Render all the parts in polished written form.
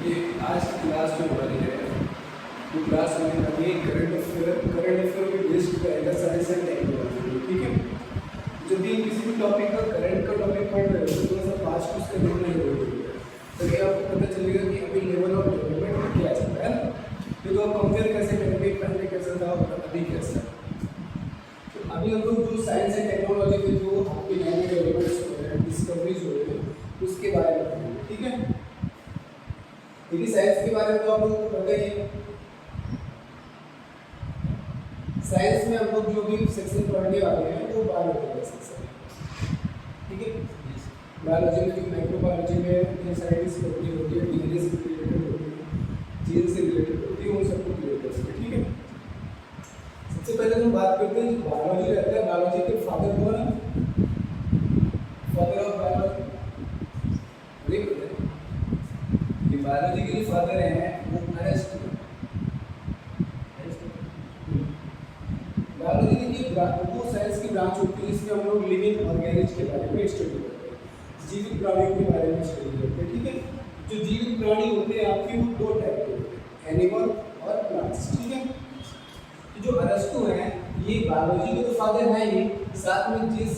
ये आज की क्लास जो हमारी है वो क्लास हमें अभी करंट अफेयर पे बेस्ड रहेगा साइंस एंड टेक्नोलॉजी। ठीक है, जब भी किसी भी टॉपिक का करंट का टॉपिक पढ़ रहे हो तो थोड़ा सा पास्ट उसका देखना जरूरी है, तभी आपको पता चलेगा कि अभी लेवल ऑफ डेवलपमेंट में क्या चल रहा है ना। ये तो आप कंपेयर कैसे करेंगे, पहले कैसा था और अभी कैसा। तो अभी हम लोग जो साइंस एंड टेक्नोलॉजी के जो आपके नए डेवलपमेंट्स हो रहे हैं, डिस्कवरीज हो रहे हैं, उसके बारे में पढ़ेंगे। ठीक है, देखिए साइंस के बारे में तो आप लोगों को पता ही है। साइंस में हम लोग जो भी सेक्शन पढ़ने वाले हैं वो बायोलॉजी का सेक्शन है। ठीक है, बायोलॉजी में जो माइक्रोबायोलॉजी में ढेर सारी डिस्कवरी होती है, डीएनए से रिलेटेड होती है, जीन से रिलेटेड होती है, उन सबको क्लियर कर सकते। ठीक है, सबसे पहले हम बात करते हैं जो बायोलॉजी रहता है, बायोलॉजी के फादर कौन है? फादर ऑफ बायोलॉजी बायोलॉजी के जो फादर हैं वो अरेस्टो। बायोलॉजी की वो साइंस की ब्रांच होती है जिसमें हम लोग लिविंग ऑर्गेनिज्म के बारे में स्टडी करते हैं, जीवित प्राणियों के बारे में स्टडी करते हैं। ठीक है, जो जीवित प्राणी होते हैं आपके वो दो टाइप के होते हैं, एनिमल और प्लांट्स। ठीक है, तो जो अरेस्टो हैं ये बायोलॉजी के तो फादर हैं ही, साथ में जिस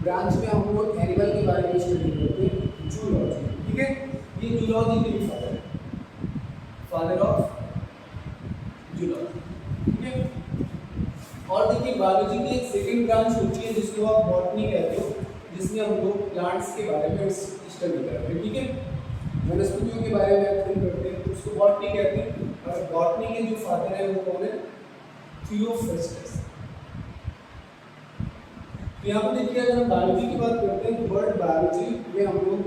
ब्रांच में हम लोग एनिमल के बारे में स्टडी करते हैं, जूलॉजी। ठीक है, ये जूलॉजी के भी फादर है, फादर ऑफ जूलॉजी। ठीक है, और देखिए बायोलॉजी की एक सेकंड ब्रांच होती है जिसको आप बॉटनी कहते हो, जिसमें हम लोग प्लांट्स के बारे में स्टडी करते हैं। ठीक है, वनस्पतियों के बारे में अध्ययन करते हैं, उसको बॉटनी कहते हैं। और बॉटनी के जो फादर है वो कौन है? थियोफ्रास्टस। तो यहाँ पर देखिए अगर हम बायोलॉजी की बात करते हैं तो वर्ड बायोलॉजी में हम लोग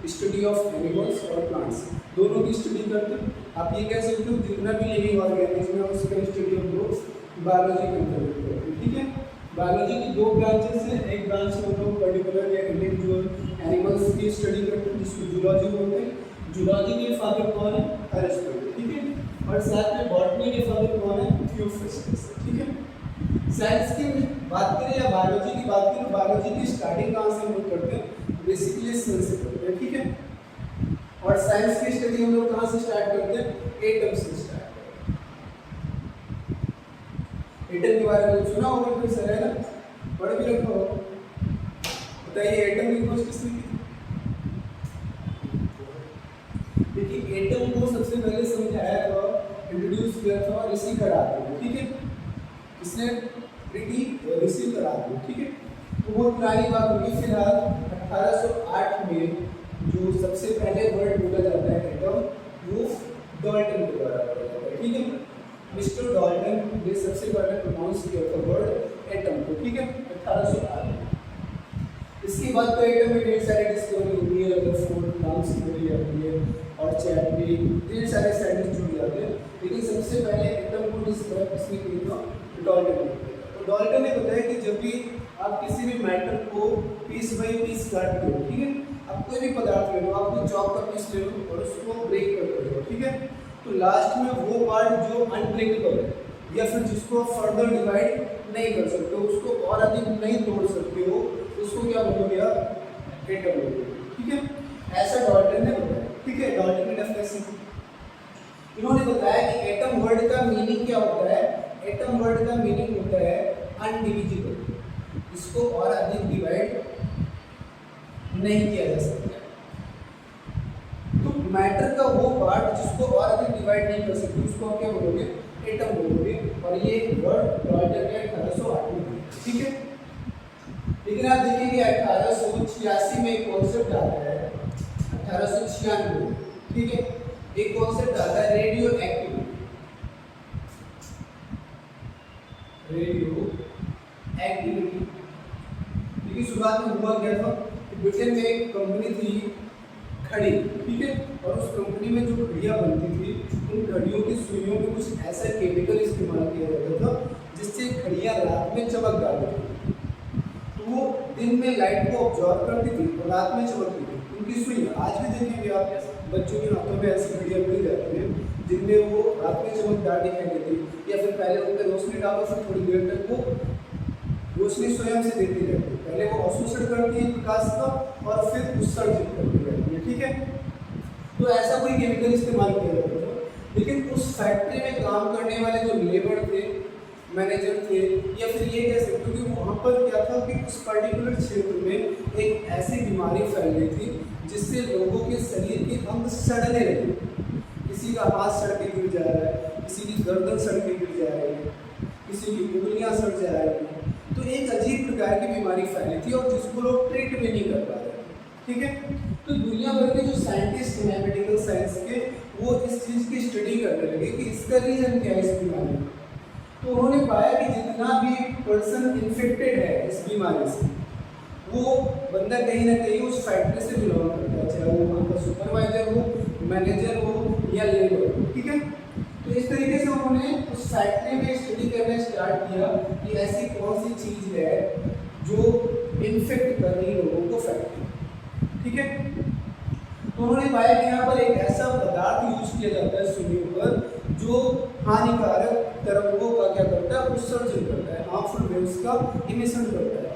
स्टडी ऑफ एनिमल्स और प्लांट्स दोनों की स्टडी करते हैं। आप ये कह सकते हो जितना भी लिविंग ऑर्गेनिज्म है उसका स्टडी हम लोग बायोलॉजी के अंतर्गत करते हैं। ठीक है, बायोलॉजी की दो ब्रांचेस हैं, एक ब्रांच में हम लोग पर्टिकुलर या इंडिविजुअल एनिमल्स की स्टडी करते हैं जिसको जूलॉजी बोलते हैं। जूलॉजी के फादर कौन है? अरिस्टो। ठीक है, और साथ में बॉटनी के फादर कौन है? थियोफ्रास्टस। ठीक है, साइंस की बात करें या बायोलॉजी की बात करें, बायोलॉजी की स्टार्टिंग कहाँ से हम लोग करते हैं? बेसिकली सेल से करते हैं। ठीक है, और साइंस की स्टडी हम लोग कहाँ से स्टार्ट करते हैं? एटम से स्टार्ट करते हैं। एटम के बारे में सुना होगा फिर सर, है ना, पढ़ भी रखा होगा। बताइए एटम की खोज किसने की? देखिए एटम को सबसे पहले समझाया था, इंट्रोड्यूस किया था ऋषि कराते। ठीक है, इसने ऋषि कराते। ठीक है, तो बहुत पुरानी बात होगी। फिलहाल 1808 में जो सबसे पहले वर्ड बोला जाता है एटम, वो डाल्टन के द्वारा बोला जाता है। ठीक है, मिस्टर डाल्टन ने सबसे पहले प्रोनाउंस किया था वर्ड एटम को। ठीक है, 1808 में। इसके बाद तो एटम में ढेर सारी डिस्कवरी हुई है, रदरफोर्ड नाम से बोली जाती है, और चैडविक, ढेर सारे साइंटिस्ट जुड़ जाते हैं। लेकिन सबसे पहले एटम को डिस्कवर किसने किया था? डाल्टन ने। तो डाल्टन ने बताया कि जब भी आप किसी भी मैटर को पीस बाई पीस काट दो, ठीक है, आप कोई भी पदार्थ ले लो, आप कोई चॉक का पीस ले लो और उसको ब्रेक कर दो। ठीक है, तो लास्ट में वो पार्ट जो अनब्रेकेबल है या फिर जिसको आप फर्दर डिवाइड नहीं कर सकते, उसको और अधिक नहीं तोड़ सकते हो, उसको क्या बोलोगे आप? एटम बोलोगे। ठीक है, ऐसा डाल्टन ने बताया। ठीक है, डाल्टन की डेफिनेशन इन्होंने बताया कि एटम वर्ड का मीनिंग क्या होता है? एटम वर्ड का मीनिंग होता है अनडिविजिबल, इसको और अधिक डिवाइड नहीं किया जा सकता। तो मैटर का वो पार्ट जिसको और अधिक डिवाइड नहीं कर सकते उसको आप क्या बोलोगे? एटम बोलोगे। और ये वर्ड डाल्टन ने 1808 में। ठीक है, लेकिन आप देखिए 1886 में एक कॉन्सेप्ट आता है, 1896। ठीक है, एक कॉन्सेप्ट आता है रेडियो एक्टिविटी। देखिए शुरुआत में हुआ क्या था, ब्रिटेन में एक कंपनी थी घड़ी। ठीक है, और उस कंपनी में जो घड़ियाँ बनती थी, उन घड़ियों की सुइयों में कुछ ऐसा केमिकल इस्तेमाल किया जाता था जिससे घड़ियाँ रात में चमक डालती थी। तो वो दिन में लाइट को ऑब्जॉर्व करती थी और रात में चमकती थी उनकी सुइयाँ। आज भी देखेंगे आप बच्चों के हाथों में ऐसी घड़ियाँ मिल जाती हैं जिनमें वो रात में चमकदार दिखाई देती, या फिर पहले उनपर रोशनी डालो फिर थोड़ी देर तक वो रोशनी स्वयं से देती रहती है। पहले वो अवशोषण करती है प्रकाश का और फिर उत्सर्जित करती रहती है। ठीक है, तो ऐसा कोई केमिकल इस्तेमाल किया जाता था। लेकिन उस फैक्ट्री में काम करने वाले जो लेबर थे, मैनेजर थे, या फिर ये कह सकते हो कि वहाँ पर क्या था कि उस पर्टिकुलर क्षेत्र में एक ऐसी बीमारी फैल गई थी जिससे लोगों के शरीर के अंग सड़ने लगे। किसी का हाथ सड़ के गिर जा रहा है, किसी की गर्दन सड़ के गिर जा रही है, किसी की उंगलियां सड़ जा रही हैं। तो एक अजीब प्रकार की बीमारी फैली थी और जिसको लोग ट्रीट भी नहीं कर पा रहे थे। ठीक है, तो दुनिया भर के जो साइंटिस्ट हैं मेडिकल साइंस के, वो इस चीज़ की स्टडी करने लगे कि इसका रीज़न क्या है इस बीमारी में। तो उन्होंने पाया कि जितना भी पर्सन इन्फेक्टेड है इस बीमारी से, वो बंदा कहीं ना कहीं उस फैक्ट्री से बिलोंग करता है, चाहे वो वहाँ का सुपरवाइजर हो, मैनेजर हो या लेबर हो। ठीक है, तो इस तरीके से उन्होंने उस फैक्ट्री में स्टडी करना स्टार्ट किया कि ऐसी कौन सी चीज़ है जो इन्फेक्ट कर रही है लोगों को फैक्ट्री। ठीक है, तो उन्होंने पाया कि यहाँ पर एक ऐसा पदार्थ यूज किया जाता है सूर्य पर जो हानिकारक तरंगों का क्या करता है, उत्सर्जन करता है, हार्मफुल वेव्स का इमिशन करता है।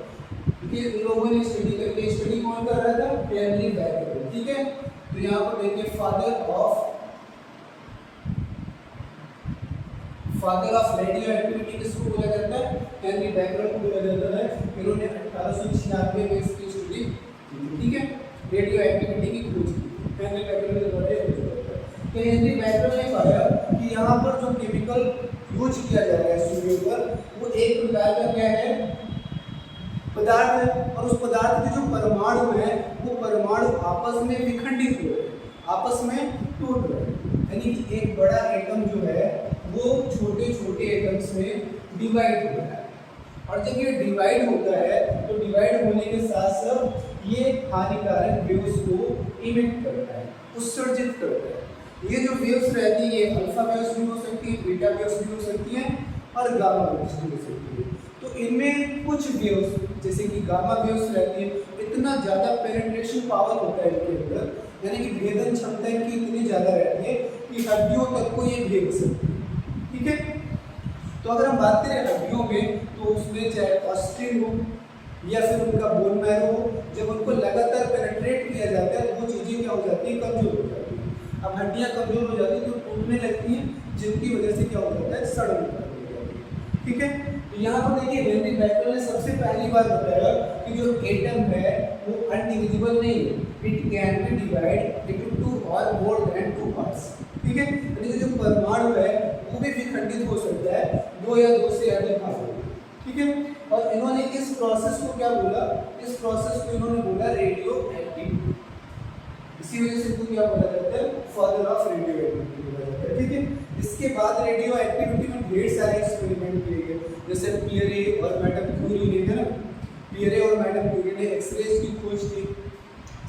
क्योंकि इन लोगों ने स्टडी करके, स्टडी कौन कर रहा था, हेनरी बैकरल। ठीक है, तो यहाँ पर देखिए फादर ऑफ रेडियो एक्टिविटी किसको बोला जाता है, हेनरी बैकरल को बोला जाता है। इन्होंने 1896 में इसकी स्टडी की। ठीक है, रेडियो एक्टिविटी की खोज की हेनरी बैकरल के द्वारा खोज की। तो हेनरी बैकरल ने पाया कि यहाँ पर जो केमिकल यूज किया जा रहा है सूर्य पर, वो एक प्रकार का क्या है, पदार्थ है, और उस पदार्थ के जो परमाणु है वो परमाणु आपस में विखंडित हो रहे हैं, आपस में टूट रहे हैं। यानी कि एक बड़ा एटम जो है वो छोटे छोटे एटम्स में डिवाइड हो रहा है, और जब ये डिवाइड होता है तो डिवाइड होने के साथ साथ ये हानिकारक वेव्स को इमिट करता है, उत्सर्जित करता है। ये जो वेव्स रहती है, ये अल्फा वेव्स भी हो सकती है, बीटा वेव्स भी हो सकती हैं, और गामा वेव्स भी हो सकती है। तो इनमें कुछ वेव्स जैसे कि गामा वेव्स रहती है, इतना ज़्यादा पेनिट्रेशन पावर होता है इनके अंदर, यानी कि भेदन क्षमता इनकी इतनी ज़्यादा रहती है कि हड्डियों तक को ये भेद सकती है। ठीक है, तो अगर हम बात करें हड्डियों में, तो उसमें चाहे ऑस्टिन हो या फिर उनका बोन मैरो हो, जब उनको लगातार पेनिट्रेट किया जाता है तो वो चीज़ें क्या हो जाती है, कमजोर हो जाती है। अब हड्डियाँ कमजोर हो जाती है तो टूटने लगती हैं, जिनकी वजह से क्या हो जाता है, सड़न हो जाती है। ठीक है, तो यहाँ पर देखिए हेनरी बैकरल ने सबसे पहली बार बताया कि जो एटम है वो अनडिविजिबल नहीं है, it can be divide into 2 और मोर देन 2 पार्ट्स। ठीक है, यानी कि जो परमाणु है वो भी विखंडित हो सकता है 2 या 2 से अधिक भागों में। ठीक है, और इन्होंने इस प्रोसेस को क्या बोला, इस प्रोसेस को इन्होंने बोला रेडियो एक्टिविटी। इसी वजह से इनको क्या बोला जाता है, फादर ऑफ रेडियो एक्टिविटी बोला जाता है। ठीक है, इसके बाद रेडियो एक्टिविटी में ढेर सारे एक्सपेरिमेंट किए गए, जैसे पियरे और मैडम क्यूरी ने, है ना, पियरे और मैडम क्यूरी ने एक्सरेज की खोज की।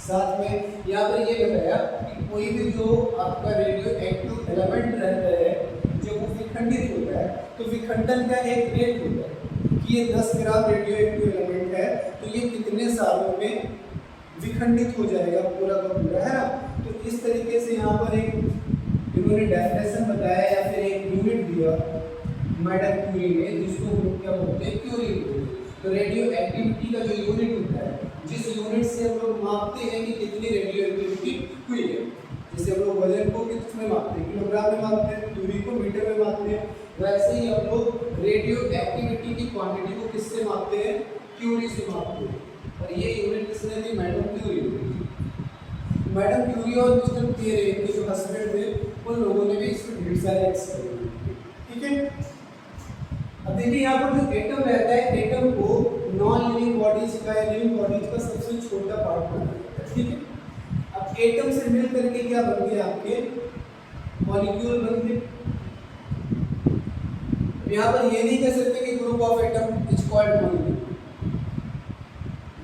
साथ में यहाँ पर ये बताया कि कोई भी जो आपका रेडियो एक्टिव एलिमेंट रहता है जो वो विखंडित होता है, तो विखंडन का एक रेट होता है कि ये 10 ग्राम रेडियो एक्टिव एलिमेंट है तो ये कितने सालों में विखंडित हो जाएगा पूरा का पूरा, है ना। तो इस तरीके से यहाँ पर एक इन्होंने डेफिनेशन बताया या फिर एक यूनिट दिया मैडम क्यूरी ने, जिसको हम क्या बोलते हैं, क्यूरी बोलते हैं। तो रेडियो एक्टिविटी का जो यूनिट होता है, जिस यूनिट से हम लोग मापते हैं कि कितनी रेडियो एक्टिविटी हुई है, जैसे हम लोग वजन को किसमें मापते हैं, किलोग्राम में मापते हैं, दूरी को मीटर में मापते हैं, वैसे ही हम लोग रेडियो एक्टिविटी की क्वांटिटी को किससे मापते हैं, क्यूरी से मापते हैं। और ये यूनिट किसने दी, मैडम क्यूरी ने। मैडम क्यूरी और मिस्टर पियरे के जो हस्बैंड थे, उन लोगों ने भी इसमें ढेर सारे एक्सपेरिमेंट किए। ठीक है, अब देखिए यहाँ पर जो एटम रहता है, एटम को नॉन लिविंग बॉडीज का या लिविंग बॉडीज का सबसे छोटा पार्ट माना जाता है। ठीक है, अब एटम से मिल करके क्या बन गए, आपके मॉलिक्यूल बन गए। यहाँ पर ये नहीं कह सकते कि group of atom is called molecule.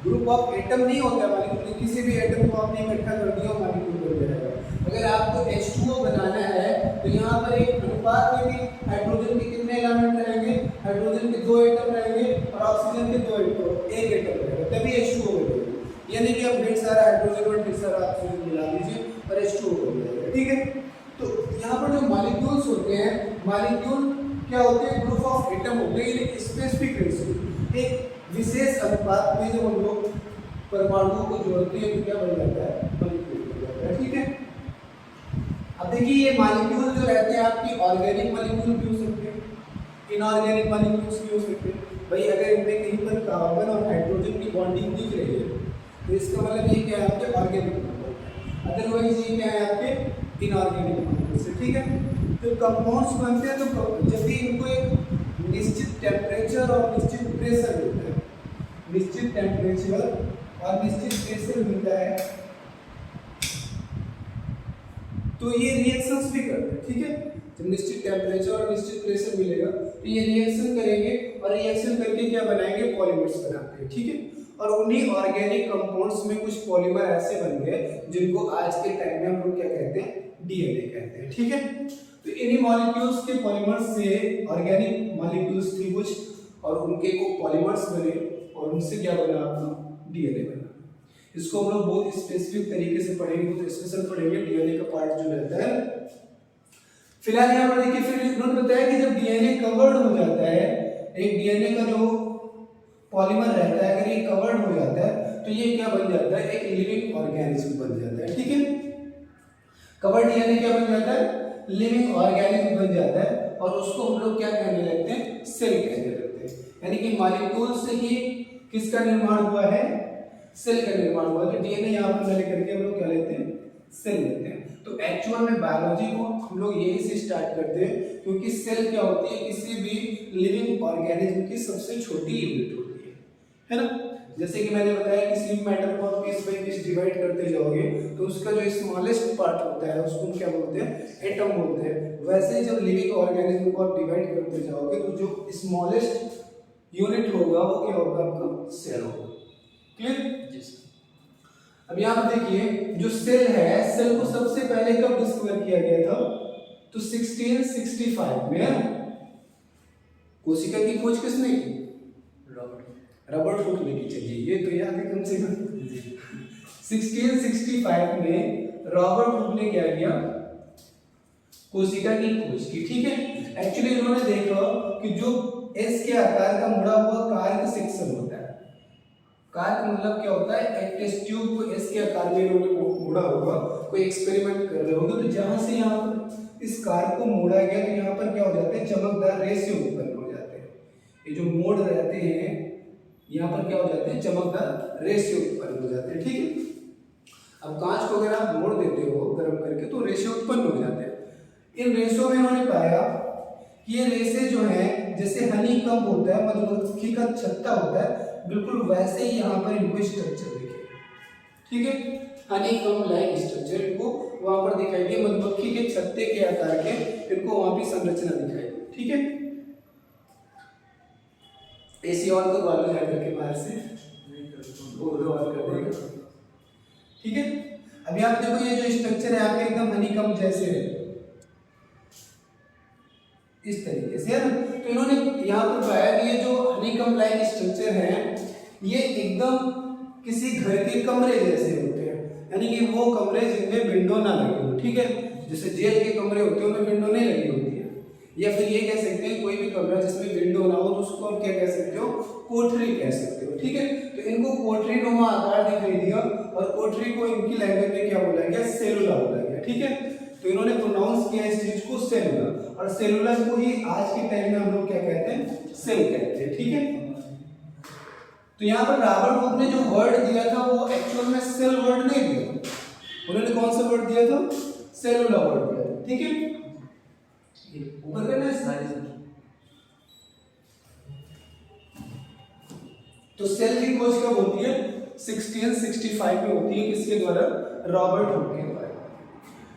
Group of atom नहीं होता मॉलिक्यूल, किसी भी एटम को आपने इकट्ठा कर दिया मॉलिक्यूल बन जाएगा। अगर आपको H2O बनाना है तो यहाँ पर एक अनुपात में भी हाइड्रोजन के कितने एलिमेंट रहेंगे, हाइड्रोजन के 2 एटम रहेंगे और ऑक्सीजन के 2 एटम, एक एटम रहेगा, तभी H2O बनेगा। यानी कि आप ढेर सारा हाइड्रोजन और ढेर सारा ऑक्सीजन मिला दीजिए और H2O बन जाएगा। ठीक है, तो यहाँ पर जो मॉलिक्यूल्स होते हैं, मॉलिक्यूल क्या होते हैं, ग्रुप ऑफ एटम होते हैं, एक स्पेसिफिक रेशियो, एक विशेष अनुपात में जब हम लोग परमाणुओं को जोड़ते हैं तो क्या बन जाता है, मॉलिक्यूल बन जाता है। ठीक है, देखिए ये मॉलिक्यूल जो रहते हैं आपके ऑर्गेनिक मॉलिक्यूल भी हो सकते हैं, इनऑर्गेनिक मॉलिक्यूल्स भी हो सकते हैं। भाई अगर इनमें कहीं पर कार्बन और हाइड्रोजन की बॉन्डिंग दिख रही है तो इसका मतलब ये क्या है आपके ऑर्गेनिक मॉलिक्यूल, अदरवाइज ये क्या है आपके इनऑर्गेनिक मॉलिक्यूल से, ठीक है। तो कंपाउंड्स बनते हैं तो जब भी इनको एक निश्चित टेम्परेचर और निश्चित प्रेशर मिलता है, निश्चित टेम्परेचर और निश्चित प्रेशर मिलता है तो ये रिएक्शंस भी करते हैं, ठीक है। जब निश्चित टेम्परेचर और निश्चित प्रेशर मिलेगा तो ये रिएक्शन करेंगे और रिएक्शन करके क्या बनाएंगे, पॉलीमर्स बनाते हैं, ठीक है। और उन्हीं ऑर्गेनिक कंपाउंड्स में कुछ पॉलीमर ऐसे बन गए जिनको आज के टाइम में हम लोग क्या कहते हैं, डीएनए कहते हैं, ठीक है। तो इन्हीं मॉलिक्यूल्स के पॉलीमर्स से ऑर्गेनिक मॉलिक्यूल्स थे कुछ और उनके को पॉलीमर्स बने और उनसे क्या बना आपका डीएनए बना। इसको हम लोग बहुत स्पेसिफिक तरीके से पढ़ेंगे, बहुत स्पेशल पढ़ेंगे डीएनए का पार्ट जो रहता है। फिलहाल यहाँ पर देखिए, फिर इन्होंने बताया कि जब डीएनए कवर्ड हो जाता है, एक डीएनए का जो पॉलीमर रहता है अगर ये कवर्ड हो जाता है तो ये क्या बन जाता है, एक लिविंग ऑर्गेनिज्म बन जाता है, ठीक है। कवर्ड डीएनए क्या बन जाता है, लिविंग ऑर्गेनिज्म बन जाता है और उसको हम लोग क्या कहने लगते हैं, सेल कहने लगते हैं। यानी कि मॉलिक्यूल से ही किसका निर्माण हुआ है, सेल का निर्माण हुआ। तो डीएनए यहाँ पर लेकर हम लोग क्या लेते हैं, सेल लेते हैं। तो एक्चुअल में बायोलॉजी को हम लोग यही से स्टार्ट करते हैं क्योंकि सेल क्या होती है, किसी भी लिविंग ऑर्गेनिज्म की सबसे छोटी यूनिट होती है ना। जैसे कि मैंने बताया किसी भी मैटर को आप पीस बाय पीस डिवाइड करते जाओगे तो उसका जो स्मॉलेस्ट पार्ट होता है उसको हम क्या बोलते हैं, एटम बोलते हैं। वैसे ही जब लिविंग ऑर्गेनिज्म को आप डिवाइड करते जाओगे तो जो स्मॉलेस्ट यूनिट होगा वो क्या होगा, आपका सेल होगा। क्लियर? अब यहाँ पर देखिए जो सेल है, सेल को सबसे पहले कब डिस्कवर किया गया था, तो 1665 में। कोशिका की खोज किसने की, रॉबर्ट हुक ने की। चलिए ये तो याद है कम से कम। 1665 में रॉबर्ट हुक ने क्या किया, कोशिका की खोज की, ठीक है। एक्चुअली इन्होंने देखा कि जो एस के आकार का मुड़ा हुआ कार्क सेक्शन होता है, कार्क मतलब क्या होता है, एक टेस्ट ट्यूब को एस के आकार में इन्होंने मोड़ा होगा, कोई एक्सपेरिमेंट कर रहे होंगे तो जहां से यहाँ पर इस कार्क को मोड़ा गया तो यहाँ पर क्या हो जाते हैं, चमकदार रेशे उत्पन्न हो जाते हैं। ये जो मोड़ रहते हैं यहाँ पर क्या हो जाते हैं, चमकदार रेशे उत्पन्न हो जाते हैं, ठीक है। अब कांच को अगर आप मोड़ देते हो गर्म करके तो रेशे उत्पन्न हो जाते हैं। इन रेशों में इन्होंने पाया कि ये रेशे जो है जैसे हनी कम होता है, मधुमक्खी का छत्ता होता है, बिल्कुल वैसे ही यहाँ पर इनको स्ट्रक्चर दिखे, ठीक है। हनी कम लाइक स्ट्रक्चर इनको वहां पर दिखाई दिए, मधुमक्खी के छत्ते के आकार के इनको वहां की संरचना दिखाई, ठीक है। एसी ऑन तो वालों जा करके बाहर से ऑन कर देगा, ठीक है। अभी आप देखो ये जो स्ट्रक्चर है आपके एकदम हनी कम जैसे है, इस तरीके से है ना। तो इन्होंने यहाँ पर पाया कि ये जो हनीकॉम्ब लाइक स्ट्रक्चर है ये एकदम किसी घर के कमरे जैसे होते हैं, यानी कि वो कमरे जिनमें विंडो ना लगी हो, ठीक है। जैसे जेल के कमरे होते हैं उनमें विंडो नहीं लगी होती है, या फिर ये कह सकते हैं कोई भी कमरा जिसमें विंडो ना हो तो उसको आप क्या कह सकते हो, कोठरी कह सकते हो, ठीक है। तो इनको कोठरी नुमा आकार दिखाई दिया और कोठरी को इनकी लैंग्वेज में क्या बोला गया, सेलुला बोला गया, ठीक है। तो इन्होंने प्रोनाउंस किया इस चीज को सेलुलर, और सेलुलर को ही आज के टाइम में हम लोग क्या कहते हैं, सेल कहते हैं, ठीक है। तो यहाँ पर रॉबर्ट हुक ने जो वर्ड दिया था वो एक्चुअल में सेल वर्ड नहीं दिया, उन्होंने कौन सा वर्ड दिया था, सेलुलर वर्ड दिया था, ठीक है। ऊपर करना है सारी। तो सेल की खोज कब होती है, 1665 में होती है, किसके द्वारा, रॉबर्ट हुक के द्वारा।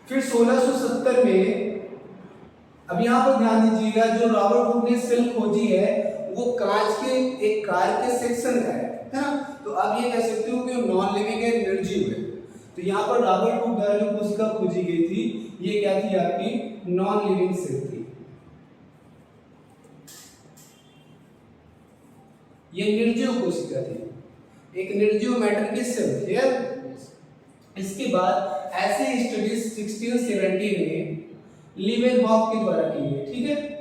फिर 1670 में, अब यहाँ पर ध्यान दीजिएगा, जो रॉबर्ट हुक ने सेल खोजी है वो कांच के एक कार के सेक्शन का है ना। तो आप ये कह सकते हो कि नॉन लिविंग है, निर्जीव है। तो यहाँ पर रॉबर्ट हुक द्वारा जो कोशिका खोजी गई थी ये क्या थी, आपकी नॉन लिविंग सेल थी, ये निर्जीव कोशिका थी, एक निर्जीव मैटर की सेल थी। इसके बाद ऐसे स्टडीज 1670 में लीवेनहॉक के द्वारा की गई, ठीक है।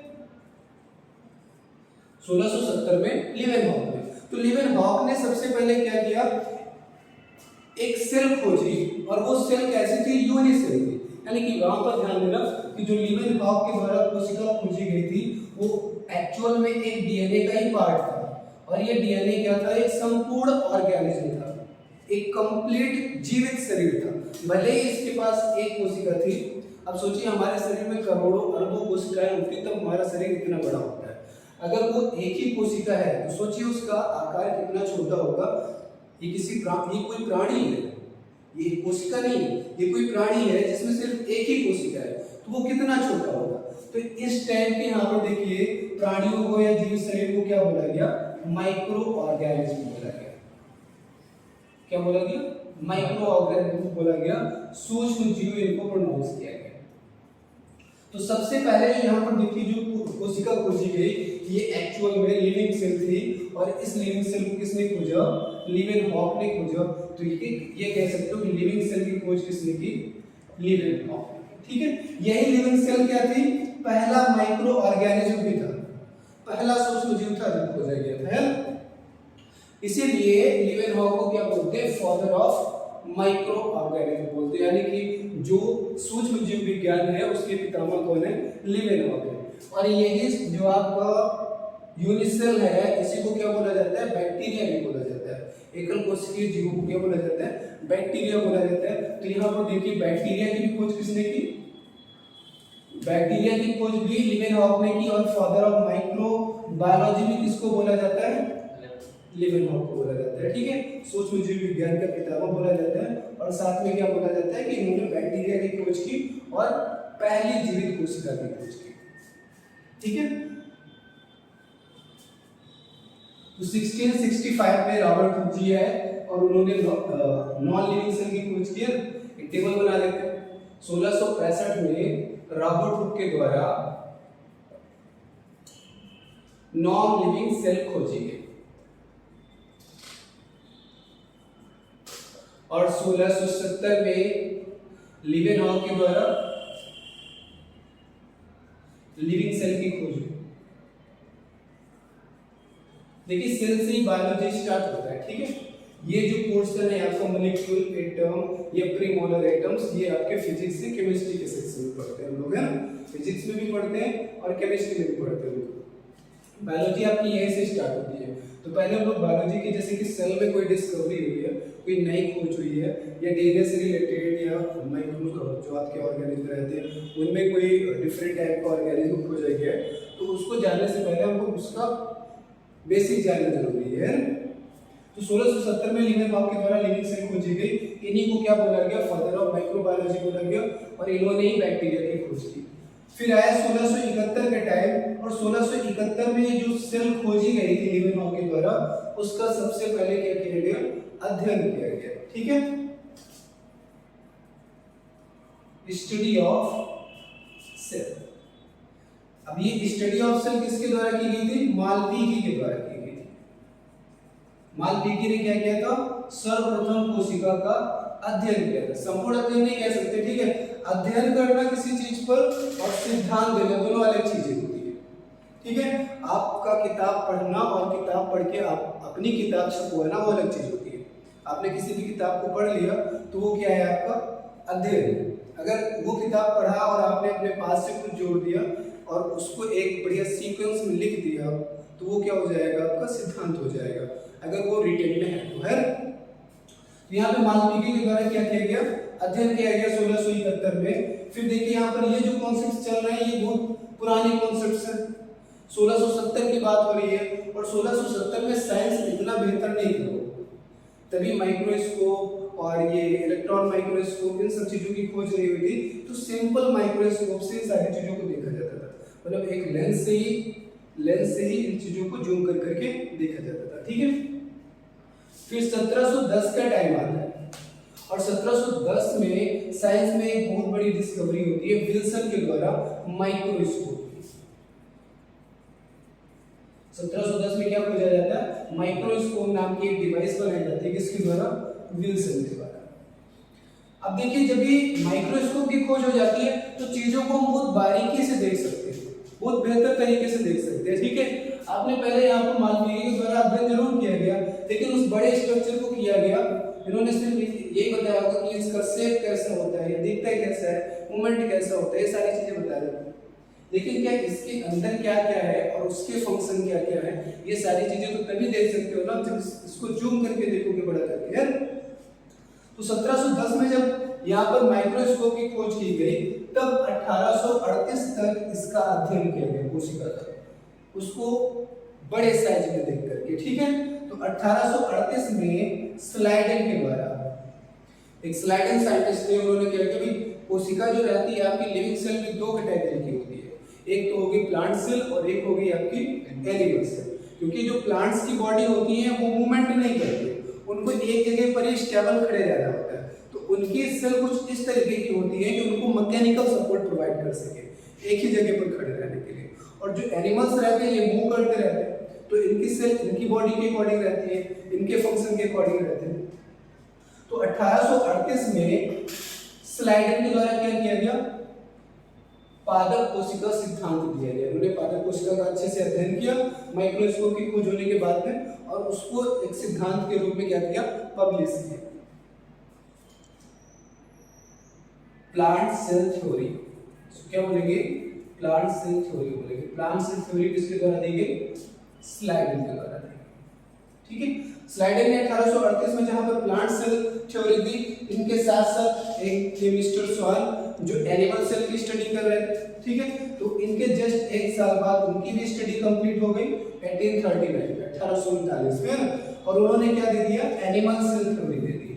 1670 में लीवेनहॉक ने, तो लीवेनहॉक ने सबसे पहले क्या किया, एक सेल खोजी, और वो सेल कैसी थी, यूनिसेल थी, यानी कि वहां पर ध्यान देना कि जो लीवेनहॉक के द्वारा कोशिका खोजी गई थी वो एक्चुअल में एक डीएनए का ही पार्ट था, और ये डीएनए क्या था, एक संपूर्ण ऑर्गेनिज्म था, एक कंप्लीट जीवित शरीर था। भले ही इसके पास एक कोशिका थी, अब सोचिए हमारे शरीर में करोड़ों अरबों कोशिकाएं होती तब हमारा शरीर इतना बड़ा होता है। अगर वो एक ही कोशिका है तो सोचिए उसका आकार कितना छोटा होगा। ये कोई प्राणी है, ये कोशिका नहीं है, ये कोई प्राणी है जिसमें सिर्फ एक ही कोशिका है, तो वो कितना छोटा होगा। तो इस टाइप के यहाँ पर देखिए प्राणियों को या जीवित शरीर को क्या बोला गया, माइक्रो ऑर्गेनिज्म बोला गया। क्या बोला गया, माइक्रो ऑर्गेनिज्म बोला गया, सूक्ष्म जीव इनको प्रोनाउंस किया गया। तो सबसे पहले यहाँ पर देखिए जो कोशिका खोजी गई ये एक्चुअल में लिविंग सेल थी, और इस लिविंग सेल को किसने खोजा, लीवेनहॉक ने खोजा। तो ये कह सकते हो कि लिविंग सेल की खोज किसने की, लीवेनहॉक। ठीक है, यही लिविंग सेल क्या थी, पहला माइक्रो ऑर्गेनिज्म भी था, पहला सूक्ष्म जीव था जो खोजा गया था, है। इसीलिए लीवेनहॉक को क्या बोलते हैं, फादर ऑफ माइक्रो ऑर्गेनिज्म बोलते हैं, यानी कि जो सूक्ष्म जीव विज्ञान है उसके पितामह कौन है, लीवेनहॉक है। और यही जो आपका यूनिसेल है इसी को क्या बोला जाता है, बैक्टीरिया भी बोला जाता है। एकल कोशिकीय जीवों को क्या बोला जाता है, बैक्टीरिया बोला जाता है। तो यहाँ पर देखिए बैक्टीरिया की भी खोज किसने की, बैक्टीरिया की खोज भी लीवेनहॉक ने की, और फादर ऑफ माइक्रो बायोलॉजी भी किसको बोला जाता है, लीवेनहॉक को बोला जाता है। ठीक है, सूक्ष्म जीव विज्ञान का पितामह बोला जाता है, और साथ में क्या बोला जाता है कि इन्होंने बैक्टीरिया की खोज की और पहली जीवित कोशिका की खोज की। ठीक है, तो 1665 में रॉबर्ट हुक जी है और उन्होंने नॉन लिविंग सेल की खोज की। एक टेबल बना लेते हैं। 1665 में रॉबर्ट हुक के द्वारा नॉन लिविंग सेल खोजी गई, और 1670 में लीवेनहॉक के द्वारा लिविंग सेल की खोज हुई। देखिए सेल से ही बायोलॉजी स्टार्ट होता है। ठीक है, ये जो पोर्शन है आपको मॉलिक्यूल, एटम या प्रीमोलर एटम्स, ये आपके फिजिक्स से केमिस्ट्री के सेक्शन में पढ़ते हैं हम लोग, है ना। फिजिक्स में भी पढ़ते हैं और केमिस्ट्री में भी पढ़ते हैं। बायोलॉजी आपकी यहीं से स्टार्ट होती है। तो पहले हम लोग बायोलॉजी की, जैसे कि सेल में कोई डिस्कवरी हुई है, कोई नई खोज हुई है, या डीएनए से रिलेटेड या माइक्रो जो आपके ऑर्गेनिज्म रहते हैं उनमें कोई डिफरेंट टाइप का ऑर्गेनिज्म खोजा गया है, तो उसको जानने से पहले हमको उसका बेसिक जानना जरूरी है। तो 1670 में लीवेनहॉक के द्वारा लिविंग सेल खोजी गई। इन्हीं को क्या बोला गया, फादर ऑफ माइक्रोबायोलॉजी बोला गया, और इन्होंने ही बैक्टीरिया की खोज की। फिर आया 1671 का टाइम, और 1671 में जो सेल खोजी गई थी लीवेनहॉक के द्वारा उसका सबसे पहले क्या किया गया, अध्ययन किया गया। ठीक है, स्टडी ऑफ सेल। अब ये स्टडी ऑफ सेल किसके द्वारा की गई थी, मालपीकी के द्वारा की गई थी। मालपीकी ने क्या किया था, सर्वप्रथम कोशिका का अध्ययन किया था। संपूर्ण अध्ययन नहीं कह सकते, ठीक है, अध्ययन करना किसी चीज पर और सिद्धांत देना दोनों अलग चीजें होती है। ठीक है, आपका किताब पढ़ना और किताब पढ़ के आप अपनी किताब छपवाना वो अलग चीज होती है। आपने किसी भी किताब को पढ़ लिया तो वो क्या है, आपका अध्ययन। अगर वो किताब पढ़ा और आपने अपने पास से कुछ जोड़ दिया और उसको एक बढ़िया सीक्वेंस में लिख दिया तो वो क्या हो जाएगा, आपका सिद्धांत हो जाएगा, अगर वो रिटेन में है तो। है यहाँ पे मालपीकी के द्वारा क्या किया गया, अध्ययन किया गया 1671 में। फिर देखिए यहाँ पर ये जो कॉन्सेप्ट चल रहे हैं ये बहुत पुराने कॉन्सेप्ट्स हैं, 1670 की बात हो रही है, और 1670 में साइंस इतना बेहतर नहीं था। तभी माइक्रोस्कोप और ये इलेक्ट्रॉन माइक्रोस्कोप इन सब चीजों की खोज नहीं हुई थी। तो सिंपल माइक्रोस्कोप से सारी चीजों को देखा जाता था, मतलब एक लेंस से ही इन चीजों को जूम कर करके देखा जाता था। ठीक है, फिर 1710 का टाइम आता है, और 1710 में साइंस में एक बहुत बड़ी डिस्कवरी होती है विल्सन के द्वारा माइक्रोस्कोप। 1710 में क्या खोजा जाता है, माइक्रोस्कोप नाम की एक डिवाइस बनाई जाती है, किसके द्वारा, विल्सन के द्वारा। अब देखिए जब भी माइक्रोस्कोप की खोज हो जाती है तो चीजों को हम बहुत बारीकी से देख सकते हैं, बहुत बेहतर तरीके से देख सकते हैं। ठीक है, आपने पहले यहाँ पर मालपीकी के द्वारा अध्ययन जरूर किया गया, लेकिन उस बड़े स्ट्रक्चर को किया गया, इन्होंने सिर्फ यही बताया होगा कि इसका शेप कैसा होता है, दिखता है कैसा है, मूवमेंट कैसा होता है, ये सारी चीजें बता देते हैं। लेकिन क्या इसके अंदर क्या क्या है और उसके फंक्शन क्या क्या है, ये सारी चीजें तो तभी देख सकते हो ना जब इसको जूम करके देखोगे बड़ा करके है। तो 1710 में जब यहाँ पर माइक्रोस्कोप की खोज की गई तब 1838 तक इसका अध्ययन किया गया कोशिका का, उसको बड़े साइज में देख करके, ठीक है। तो 1838 में स्लाइडेन के द्वारा, एक स्लाइडेन साइंटिस्ट थे, उन्होंने क्या किया कि कोशिका जो रहती है आपकी लिविंग सेल में दो कैटेगरी की होती है, एक तो होगी प्लांट सेल और एक होगी आपकी एनिमल सेल। क्योंकि जो प्लांट्स की बॉडी होती है वो मूवमेंट नहीं करती, उनको एक जगह पर ही स्टेबल खड़े रहना होता है, तो उनकी सेल कुछ इस तरीके की होती है कि उनको मैकेनिकल सपोर्ट प्रोवाइड कर सके एक ही जगह पर खड़े रहने के लिए। और जो एनिमल्स रहते हैं ये मूव करते रहते हैं, तो इनकी सेल इनकी बॉडी के अकॉर्डिंग रहती है, इनके फंक्शन के अकॉर्डिंग रहते हैं। तो 1838 में स्लाइडेन के द्वारा क्या किया गया, पादप कोशिका सिद्धांत दिया गया। उन्होंने पादप कोशिका का अच्छे से अध्ययन किया माइक्रोस्कोप की खोज होने के बाद में, और उसको एक सिद्धांत के रूप में क्या किया, पब्लिश किया। प्लांट सेल थ्योरी, क्या बोलेंगे, प्लांट सेल थ्योरी बोलेंगे। प्लांट सेल थ्योरी किसके द्वारा दी गई, स्लाइडेन के द्वारा दी गई, ठीक है। स्लाइडेन ने 1838 में जहां पर प्लांट सेल थ्योरी दी, इनके साथ साथ एक थे मिस्टर स्वान जो एनिमल सेल की स्टडी कर रहे थे, ठीक है। तो इनके जस्ट एक साल बाद उनकी भी स्टडी कंप्लीट हो गई 1839 में, 1839 में, और उन्होंने क्या दे दिया, एनिमल सेल थ्योरी दे दी।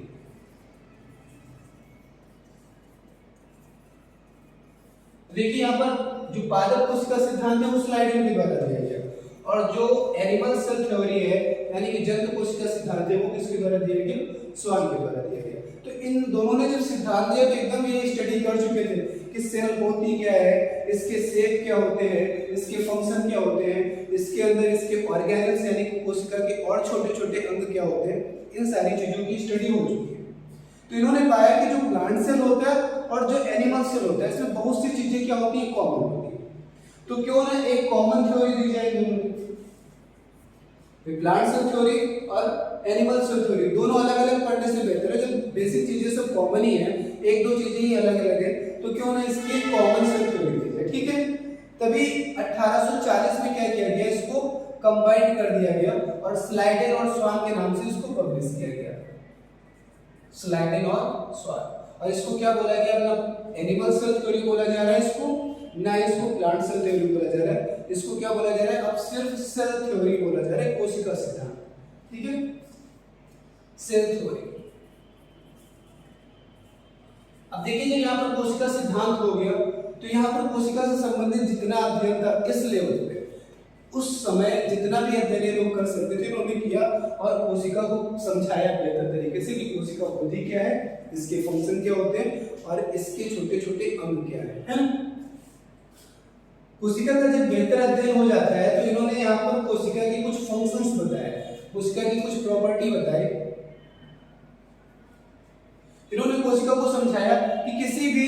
देखिए यहाँ पर जो पादप कोशिका सिद्धांत है वो स्लाइडेन के द्वारा दिया गया, और जो एनिमल सेल थ्योरी है यानी कि जंतु कोशिका सिद्धांत है वो किसके द्वारा दिया गया, स्वान के द्वारा दिया गया। तो इन दोनों ने जब सिद्धांत दिया तो एकदम ये स्टडी कर चुके थे कि सेल होती क्या है, इसके शेप क्या होते हैं, इसके फंक्शन क्या होते हैं, इसके अंदर इसके ऑर्गेनेल्स यानी कि कोशिका के और छोटे छोटे अंग क्या होते हैं, इन सारी चीजों की स्टडी हो चुकी है। तो इन्होंने पाया कि जो प्लांट सेल होता है और जो एनिमल सेल होता है इसमें बहुत सी चीजें क्या होती है, कॉमन होती है। तो क्यों ना एक कॉमन थ्योरी दी जाए दोनों की, प्लांट सेल थ्योरी और एनिमल सेल थ्योरी दोनों अलग अलग पढ़ने से बेहतर है। जब बेसिक चीजें सब कॉमन ही है, एक दो चीजें ही अलग अलग है, तो क्यों ना इसकी कॉमन सेल थ्योरी दी जाए, ठीक है। तभी 1840 में क्या किया गया, इसको कंबाइन कर दिया गया और स्लाइडेन और स्वान के नाम से इसको पब्लिश किया गया, स्लाइडेन और स्वान। और इसको क्या बोला गया, ना एनिमल सेल थ्योरी बोला जा रहा है इसको, ना इसको प्लांट सेल थ्योरी बोला जा रहा है, इसको क्या बोला जा रहा है, अब सिर्फ सेल थ्योरी बोला जा रहा है, कोशिका सिद्धांत, ठीक है, सेल थ्योरी। अब देखिए जब यहाँ पर कोशिका सिद्धांत हो गया तो यहाँ पर कोशिका से संबंधित जितना अध्ययन था इस लेवल पे, उस समय जितना भी अध्ययन लोग कर सकते थे उन्होंने किया और कोशिका को समझाया बेहतर तरीके से कि कोशिका होती क्या है, इसके फंक्शन क्या होते हैं और इसके छोटे छोटे अंग क्या है ना। कोशिका का जब बेहतर अध्ययन हो जाता है तो इन्होंने यहाँ पर कोशिका की कुछ फंक्शंस बताए, कोशिका की कुछ प्रॉपर्टी बताई। इन्होंने कोशिका को समझाया कि किसी भी